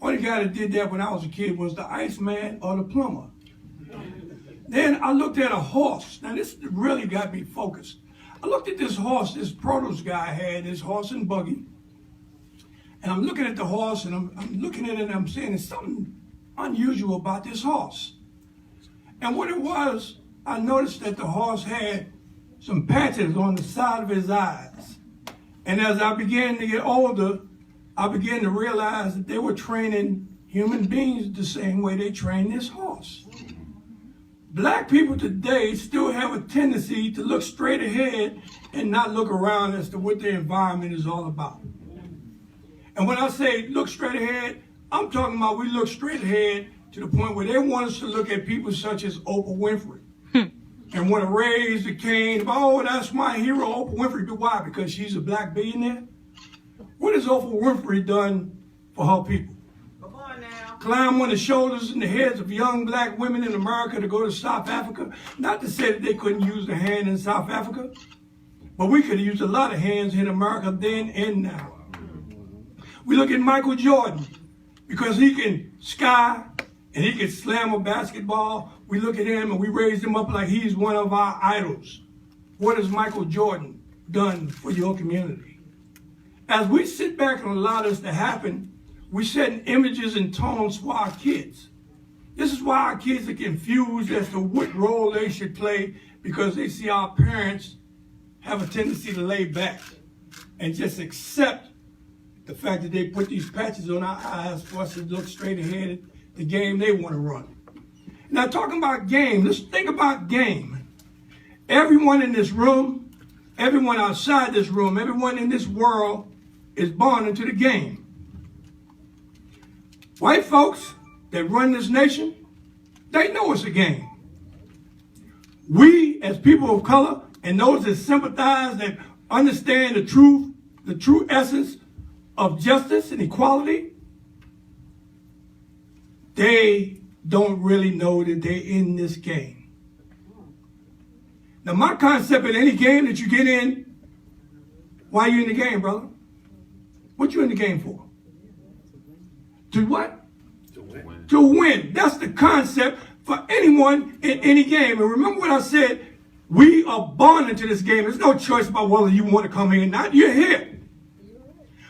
Only guy that did that when I was a kid was the Iceman or the plumber. Then I looked at a horse. Now this really got me focused. I looked at this horse, this produce guy had, this horse and buggy. And I'm looking at the horse and I'm looking at it and I'm saying there's something unusual about this horse. And what it was, I noticed that the horse had some patches on the side of his eyes. And as I began to get older, I began to realize that they were training human beings the same way they train this horse. Black people today still have a tendency to look straight ahead and not look around as to what their environment is all about. And when I say look straight ahead, I'm talking about we look straight ahead to the point where they want us to look at people such as Oprah Winfrey and want to raise the cane about, oh, that's my hero, Oprah Winfrey. But why? Because she's a black billionaire? What has Oprah Winfrey done for her people? Come on now. Climb on the shoulders and the heads of young black women in America to go to South Africa? Not to say that they couldn't use a hand in South Africa, but we could have used a lot of hands in America then and now. We look at Michael Jordan because he can sky and he can slam a basketball. We look at him and we raise him up like he's one of our idols. What has Michael Jordan done for your community? As we sit back and allow this to happen, we set images and tones for our kids. This is why our kids are confused as to what role they should play, because they see our parents have a tendency to lay back and just accept the fact that they put these patches on our eyes for us to look straight ahead at the game they want to run. Now, talking about game, let's think about game. Everyone in this room, everyone outside this room, everyone in this world is born into the game. White folks that run this nation, they know it's a game. We, as people of color, and those that sympathize, that understand the true essence of justice and equality, they don't really know that they're in this game. Now, my concept in any game that you get in, why are you in the game, brother? What you in the game for? To what? To win. To win. That's the concept for anyone in any game. And remember what I said, we are born into this game. There's no choice about whether you want to come here or not. You're here.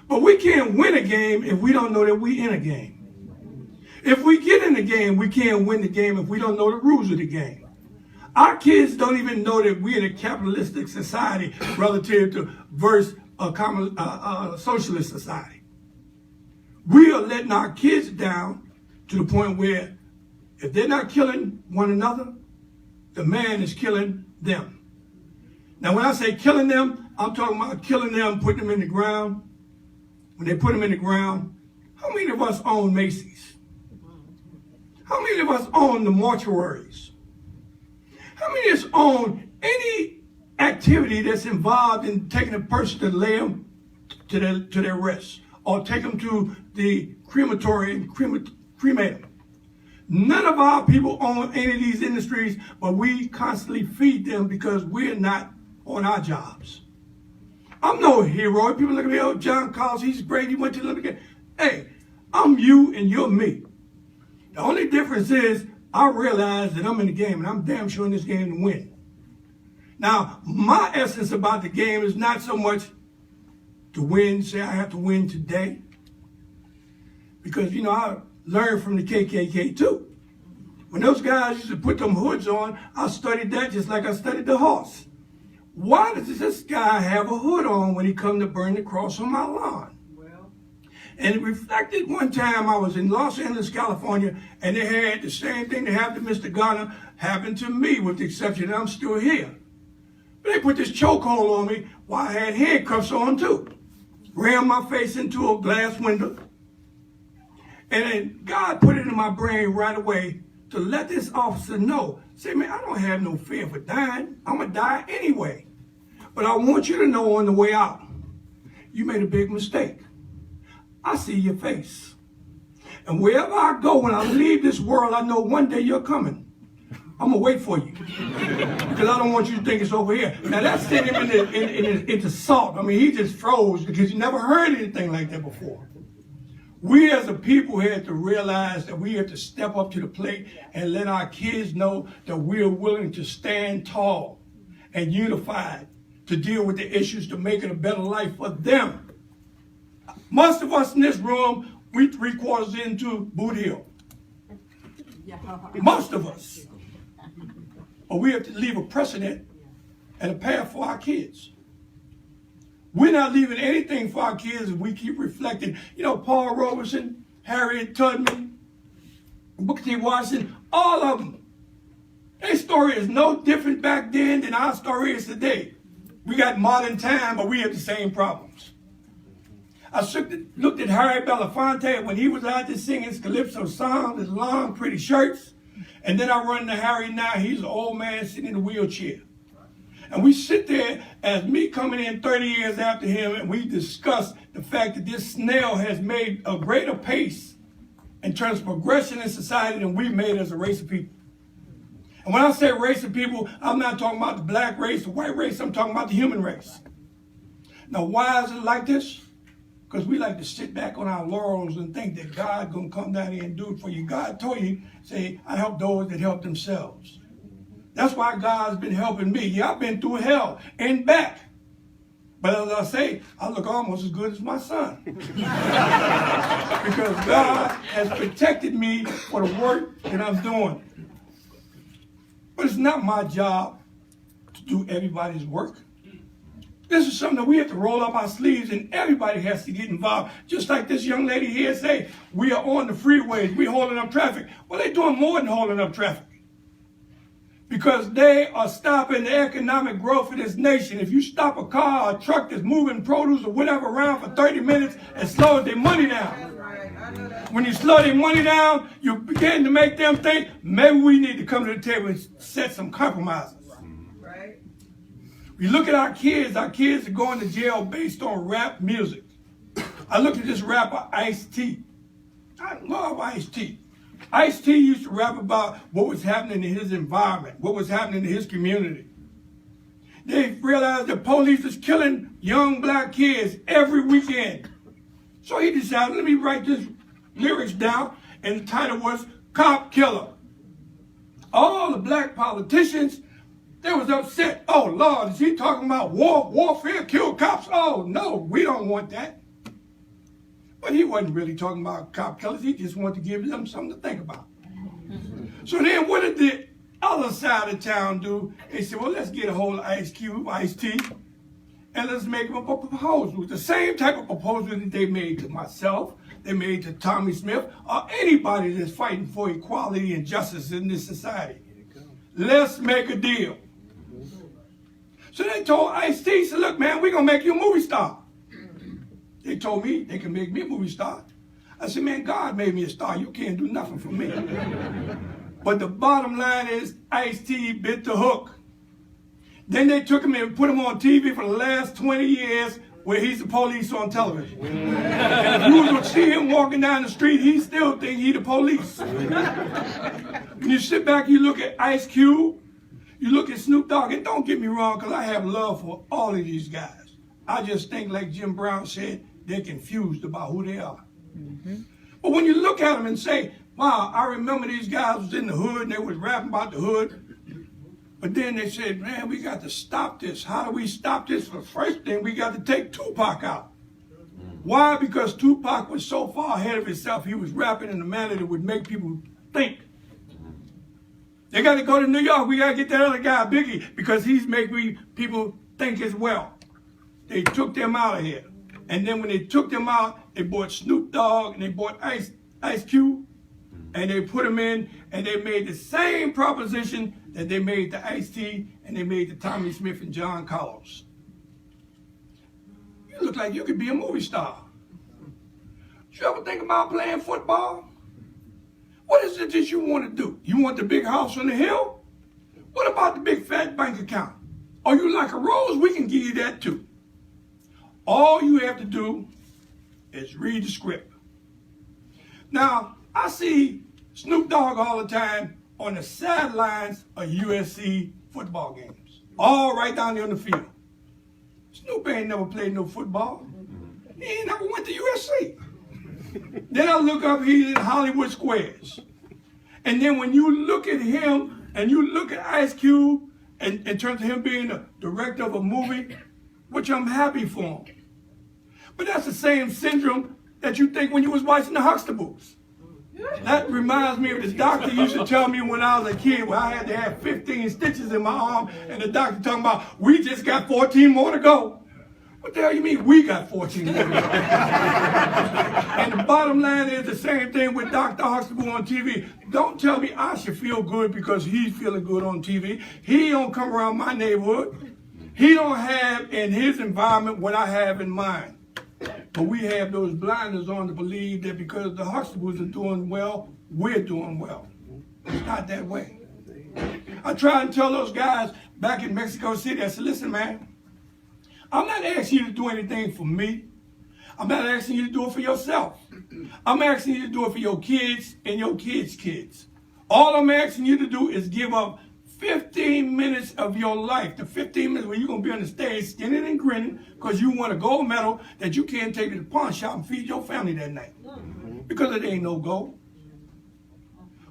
But we can't win a game if we don't know that we're in a game. If we get in the game, we can't win the game if we don't know the rules of the game. Our kids don't even know that we're in a capitalistic society relative to versus a socialist society. We are letting our kids down to the point where if they're not killing one another, the man is killing them. Now, when I say killing them, I'm talking about killing them, putting them in the ground. When they put them in the ground, how many of us own Macy's? How many of us own the mortuaries? How many of us own any activity that's involved in taking a person to lay them to their rest or take them to the crematory and cremate them? None of our people own any of these industries, but we constantly feed them because we're not on our jobs. I'm no hero. People look at me, oh, John Collins, he's great, he went to the Olympic. Hey, I'm you and you're me. The only difference is I realize that I'm in the game and I'm damn sure in this game to win. Now, my essence about the game is not so much to win, say I have to win today. Because, you know, I learned from the KKK too. When those guys used to put them hoods on, I studied that just like I studied the horse. Why does this guy have a hood on when he come to burn the cross on my lawn? And it reflected one time I was in Los Angeles, California, and they had the same thing that happened to Mr. Garner happen to me, with the exception that I'm still here. But they put this chokehold on me while I had handcuffs on too. Rammed my face into a glass window. And then God put it in my brain right away to let this officer know, say, man, I don't have no fear for dying. I'm going to die anyway. But I want you to know on the way out, you made a big mistake. I see your face. And wherever I go, when I leave this world, I know one day you're coming. I'm going to wait for you. Because I don't want you to think it's over here. Now, that sent him into salt. I mean, he just froze because he never heard anything like that before. We as a people had to realize that we have to step up to the plate and let our kids know that we are willing to stand tall and unified to deal with the issues to make it a better life for them. Most of us in this room, we 3/4 into Boot Hill. Most of us. But we have to leave a precedent and a path for our kids. We're not leaving anything for our kids if we keep reflecting. You know, Paul Robeson, Harriet Tubman, Booker T. Washington, all of them. Their story is no different back then than our story is today. We got modern time, but we have the same problems. I looked at Harry Belafonte when he was out there singing his calypso songs, his long, pretty shirts. And then I run into Harry now. He's an old man sitting in a wheelchair. And we sit there as me coming in 30 years after him, and we discuss the fact that this snail has made a greater pace in terms of progression in society than we made as a race of people. And when I say race of people, I'm not talking about the black race, the white race, I'm talking about the human race. Now, why is it like this? Because we like to sit back on our laurels and think that God's going to come down here and do it for you. God told you, say, I help those that help themselves. That's why God's been helping me. Yeah, I've been through hell and back. But as I say, I look almost as good as my son. Because God has protected me for the work that I'm doing. But it's not my job to do everybody's work. This is something that we have to roll up our sleeves and everybody has to get involved. Just like this young lady here say, we are on the freeways, we're holding up traffic. Well, they're doing more than holding up traffic. Because they are stopping the economic growth of this nation. If you stop a car or a truck that's moving produce or whatever around for 30 minutes, it slows their money down. When you slow their money down, you begin to make them think, maybe we need to come to the table and set some compromises. Right. We look at our kids are going to jail based on rap music. I looked at this rapper, Ice-T. I love Ice-T. Ice-T used to rap about what was happening in his environment, what was happening in his community. They realized the police was killing young black kids every weekend. So he decided, let me write this lyrics down, and the title was Cop Killer. All the black politicians, they was upset. Oh, Lord, is he talking about warfare, kill cops? Oh, no, we don't want that. But he wasn't really talking about cop killers. He just wanted to give them something to think about. So then what did the other side of town do? They said, well, let's get a hold of Ice Cube, Ice-T, and let's make him a proposal. The same type of proposal that they made to myself, they made to Tommy Smith, or anybody that's fighting for equality and justice in this society. Let's make a deal. So they told Ice-T, said, look, man, we're going to make you a movie star. They told me they can make me a movie star. I said, man, God made me a star. You can't do nothing for me. But the bottom line is Ice-T bit the hook. Then they took him and put him on TV for the last 20 years where he's the police on television. And if you was to see him walking down the street, he still think he the police. When you sit back, you look at Ice Cube, you look at Snoop Dogg, and don't get me wrong, because I have love for all of these guys. I just think, like Jim Brown said, they're confused about who they are. Mm-hmm. But when you look at them and say, wow, I remember these guys was in the hood and they was rapping about the hood. But then they said, man, we got to stop this. How do we stop this? The first thing, we got to take Tupac out. Why? Because Tupac was so far ahead of himself, he was rapping in a manner that would make people think. They got to go to New York. We got to get that other guy, Biggie, because he's making people think as well. They took them out of here. And then when they took them out, they bought Snoop Dogg and they bought Ice Cube, and they put them in, and they made the same proposition that they made to Ice-T and they made to Tommy Smith and John Carlos. You look like you could be a movie star. Did you ever think about playing football? What is it that you want to do? You want the big house on the hill? What about the big fat bank account? Are you like a rose? We can give you that too. All you have to do is read the script. Now, I see Snoop Dogg all the time on the sidelines of USC football games. All right down there on the field. Snoop ain't never played no football. He ain't never went to USC. Then I look up, he's in Hollywood Squares. And then when you look at him and you look at Ice Cube in terms of him being the director of a movie, which I'm happy for him. But that's the same syndrome that you think when you was watching the Huxtables. That reminds me of this doctor used to tell me when I was a kid where I had to have 15 stitches in my arm, and the doctor talking about, we just got 14 more to go. What the hell you mean we got 14 more to go? And the bottom line is the same thing with Dr. Huxtable on TV. Don't tell me I should feel good because he's feeling good on TV. He don't come around my neighborhood. He don't have in his environment what I have in mine. But we have those blinders on to believe that because the Huxtables are doing well, we're doing well. It's not that way. I try and tell those guys back in Mexico City, I said, listen, man, I'm not asking you to do anything for me. I'm not asking you to do it for yourself. I'm asking you to do it for your kids and your kids' kids. All I'm asking you to do is give up 15 minutes of your life, the 15 minutes where you're going to be on the stage skinning and grinning because you want a gold medal that you can't take to the pawn shop and feed your family that night. Because it ain't no gold.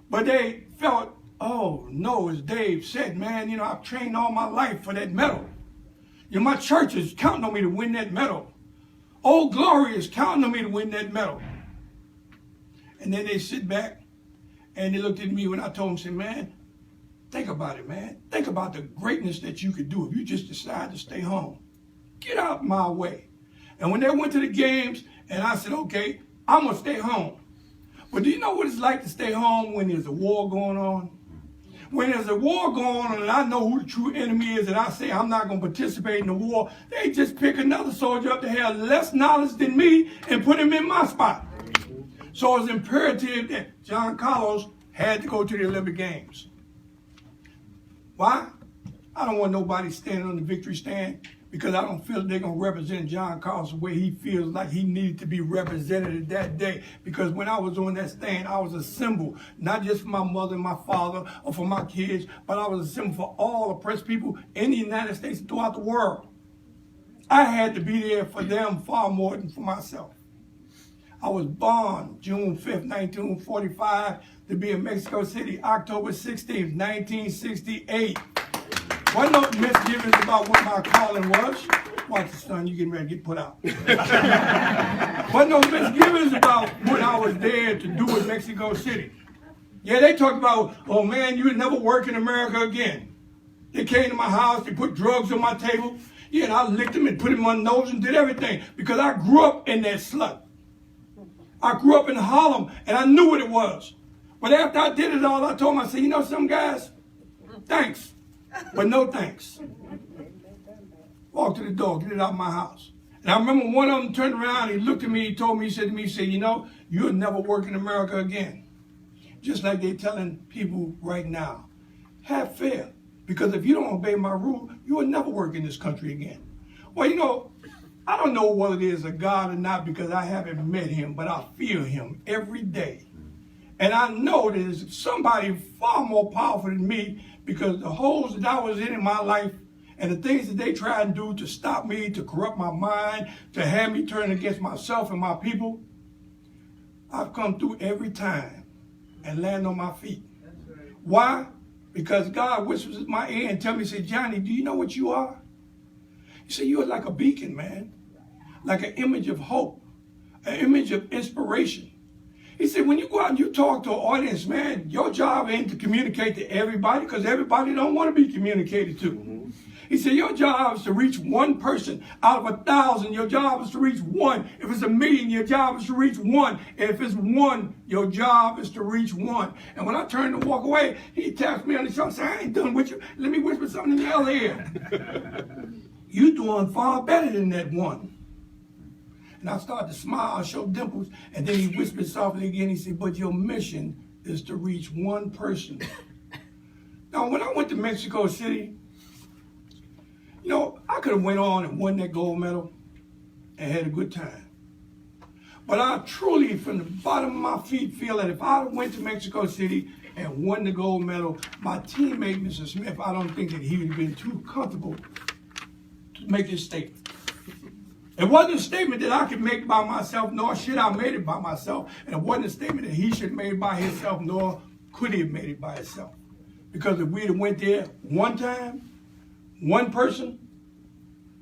But they felt, oh, no, as Dave said, man, you know, I've trained all my life for that medal. You know, my church is counting on me to win that medal. Old Glory is counting on me to win that medal. And then they sit back and they looked at me when I told them, said, man, think about it, man. Think about the greatness that you could do if you just decide to stay home. Get out my way. And when they went to the games, and I said, okay, I'm going to stay home. But do you know what it's like to stay home when there's a war going on? When there's a war going on and I know who the true enemy is and I say I'm not going to participate in the war, they just pick another soldier up that has less knowledge than me and put him in my spot. So it's imperative that John Carlos had to go to the Olympic Games. Why? I don't want nobody standing on the victory stand because I don't feel they're going to represent John Carlos the way he feels like he needed to be represented that day. Because when I was on that stand, I was a symbol, not just for my mother and my father or for my kids, but I was a symbol for all oppressed people in the United States and throughout the world. I had to be there for them far more than for myself. I was born June 5th, 1945, to be in Mexico City, October 16th, 1968. Wasn't no misgivings about what my calling was. Watch the son, you getting ready to get put out. Wasn't no misgivings about what I was there to do in Mexico City. Yeah, they talked about, oh man, you would never work in America again. They came to my house, they put drugs on my table. Yeah, and I licked them and put them on my nose and did everything because I grew up in that slut. I grew up in Harlem and I knew what it was. But after I did it all, I told them, I said, you know, some guys, thanks, but no thanks. Walk to the door, get it out of my house. And I remember one of them turned around, he looked at me, he told me, he said to me, he said, you know, you'll never work in America again. Just like they're telling people right now. Have fear, because if you don't obey my rule, you will never work in this country again. Well, you know, I don't know whether there's a God or not because I haven't met him, but I fear him every day. And I know there's somebody far more powerful than me because the holes that I was in my life and the things that they try and do to stop me, to corrupt my mind, to have me turn against myself and my people, I've come through every time and land on my feet. Right. Why? Because God whispers in my ear and tells me, say, Johnny, do you know what you are? He said, you are like a beacon, man, like an image of hope, an image of inspiration. He said, when you go out and you talk to an audience, man, your job ain't to communicate to everybody because everybody don't want to be communicated to. Mm-hmm. He said, your job is to reach one person out of 1,000. Your job is to reach one. If it's 1,000,000, your job is to reach one. And if it's one, your job is to reach one. And when I turned to walk away, he tapped me on the shoulder and said, I ain't done with you. Let me whisper something in your ear. You doing far better than that one. And I started to smile, show dimples, and then he whispered softly again. He said, but your mission is to reach one person. Now, when I went to Mexico City, you know, I could have went on and won that gold medal and had a good time. But I truly, from the bottom of my feet, feel that if I went to Mexico City and won the gold medal, my teammate, Mr. Smith, I don't think that he would have been too comfortable to make his statement. It wasn't a statement that I could make by myself, nor should I made it by myself. And it wasn't a statement that he should have made by himself, nor could he have made it by himself. Because if we'd have went there one time, one person,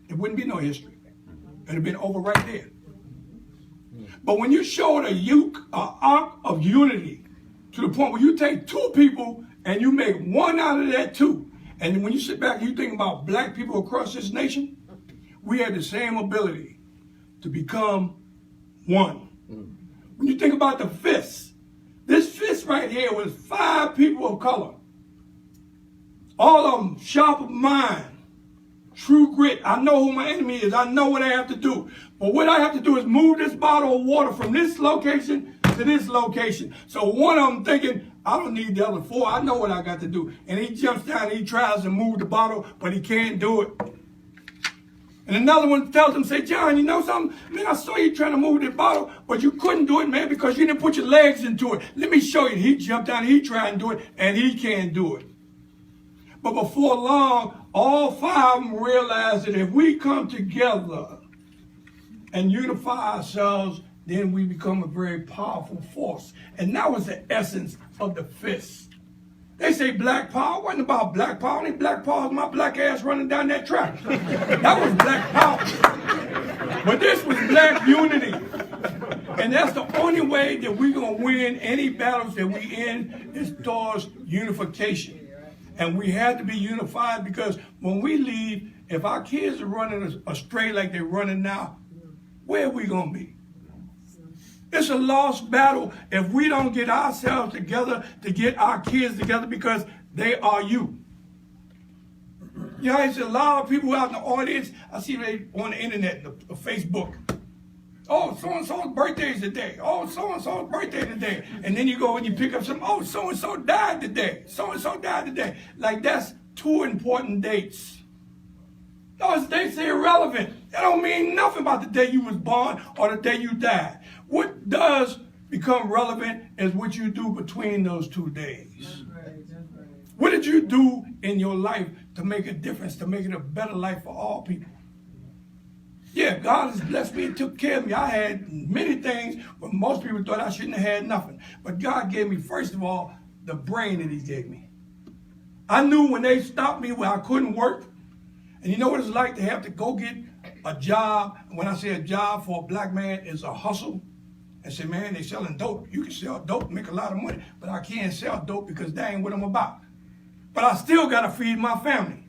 it wouldn't be no history. It'd have been over right there. But when you showed an arc of unity to the point where you take two people and you make one out of that two, and when you sit back and you think about black people across this nation, we have the same ability to become one. When you think about the fists, this fist right here was 5 people of color. All of them sharp of mind, true grit. I know who my enemy is. I know what I have to do. But what I have to do is move this bottle of water from this location to this location. So one of them thinking, I don't need the other 4. I know what I got to do. And he jumps down and he tries to move the bottle, but he can't do it. And another one tells him, say, John, you know something? Man, I saw you trying to move that bottle, but you couldn't do it, man, because you didn't put your legs into it. Let me show you. He jumped down, he tried and do it, and he can't do it. But before long, all 5 of them realized that if we come together and unify ourselves, then we become a very powerful force. And that was the essence of the fist. They say black power. It wasn't about black power. Only black power was my black ass running down that track. That was black power. But this was black unity. And that's the only way that we're going to win any battles that we in is towards unification. And we have to be unified because when we leave, if our kids are running astray like they're running now, where are we going to be? It's a lost battle if we don't get ourselves together to get our kids together because they are you. You know, there's a lot of people out in the audience. I see they on the internet, the Facebook. Oh, so-and-so's birthday is today. Oh, so-and-so's birthday today. And then you go and you pick up some, oh, so-and-so died today. So-and-so died today. Like that's 2 important dates. Those dates are irrelevant. They don't mean nothing about the day you was born or the day you died. What does become relevant is what you do between those 2 days. That's right. What did you do in your life to make a difference, to make it a better life for all people? Yeah, God has blessed me and took care of me. I had many things, but most people thought I shouldn't have had nothing. But God gave me, first of all, the brain that he gave me. I knew when they stopped me where I couldn't work, and you know what it's like to have to go get a job. When I say a job for a black man is a hustle. And say, man, they selling dope. You can sell dope and make a lot of money, but I can't sell dope because that ain't what I'm about. But I still got to feed my family.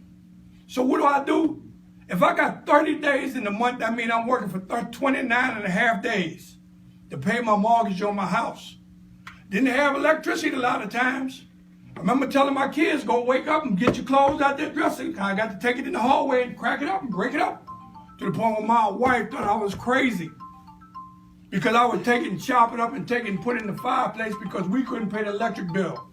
So what do? If I got 30 days in the month, that means I'm working for 29 and a half days to pay my mortgage on my house. Didn't have electricity a lot of times. I remember telling my kids, go wake up and get your clothes out there dressing. I got to take it in the hallway and crack it up and break it up. To the point where my wife thought I was crazy. Because I would take it and chop it up and take it and put it in the fireplace because we couldn't pay the electric bill.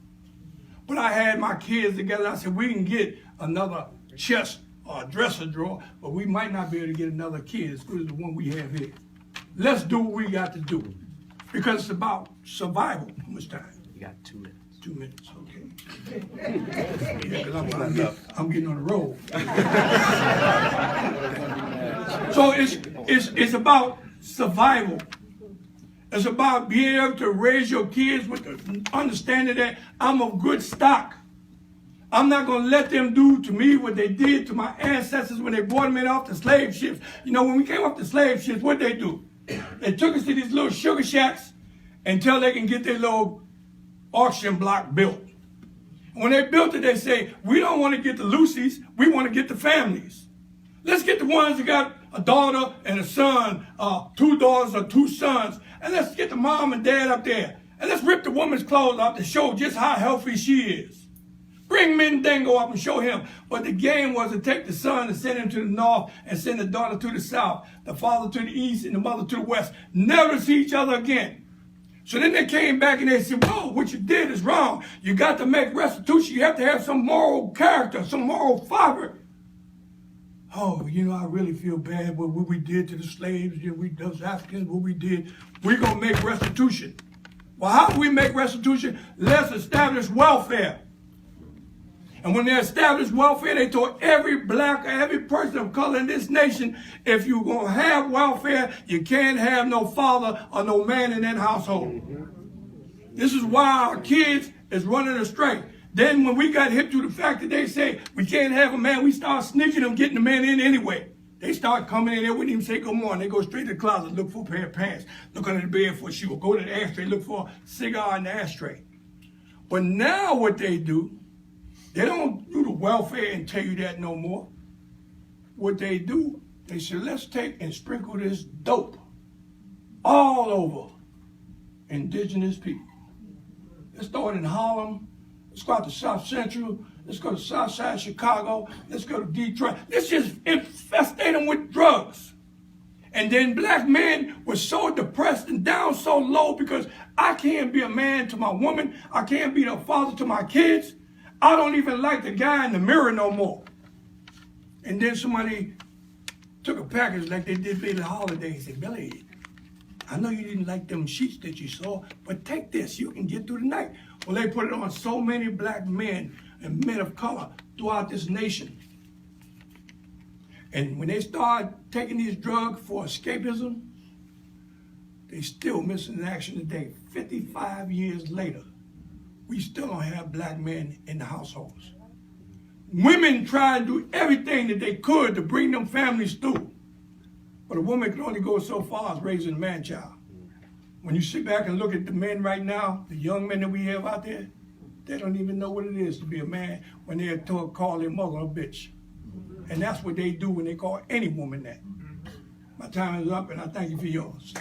But I had my kids together. I said, we can get another chest or a dresser drawer, but we might not be able to get another kid as good as the one we have here. Let's do what we got to do. Because it's about survival. How much time? You got 2 minutes. 2 minutes, okay. Yeah, because I'm getting on the road. So it's about survival. It's about being able to raise your kids with the understanding that I'm of good stock. I'm not going to let them do to me what they did to my ancestors when they brought them in off the slave ships. You know, when we came off the slave ships, what did they do? They took us to these little sugar shacks until they can get their little auction block built. When they built it, they say, we don't want to get the Lucy's, we want to get the families. Let's get the ones that got a daughter and a son, 2 daughters or 2 sons, and let's get the mom and dad up there. And let's rip the woman's clothes off to show just how healthy she is. Bring Mendango up and show him. But the game was to take the son and send him to the north and send the daughter to the south, the father to the east and the mother to the west, never to see each other again. So then they came back and they said, whoa, what you did is wrong. You got to make restitution. You have to have some moral character, some moral fiber. Oh, you know, I really feel bad with what we did to the slaves, those Africans, what we did. We're going to make restitution. Well, how do we make restitution? Let's establish welfare. And when they established welfare, they told every black or every person of color in this nation, if you're going to have welfare, you can't have no father or no man in that household. This is why our kids is running astray. Then when we got hip to the fact that they say we can't have a man, we start snitching them, getting the man in anyway. They start coming in, they wouldn't even say good morning. They go straight to the closet, look for a pair of pants, look under the bed for a shoe, go to the ashtray, look for a cigar in the ashtray. But now what they do, they don't do the welfare and tell you that no more. What they do, they say, let's take and sprinkle this dope all over indigenous people. Let's start in Harlem. Let's go out to South Central. Let's go to South Side Chicago. Let's go to Detroit. Let's just infestate them with drugs. And then black men were so depressed and down so low because I can't be a man to my woman. I can't be a father to my kids. I don't even like the guy in the mirror no more. And then somebody took a package like they did Billie Holiday and said, Billy, I know you didn't like them sheets that you saw, but take this, you can get through the night. Well, they put it on so many black men and men of color throughout this nation. And when they start taking these drugs for escapism, they still missing in action today. 55 years later, we still don't have black men in the households. Women try and do everything that they could to bring them families through. But a woman can only go so far as raising a man-child. When you sit back and look at the men right now, the young men that we have out there, they don't even know what it is to be a man when they're told call their mother a bitch. And that's what they do when they call any woman that. My time is up, and I thank you for yours.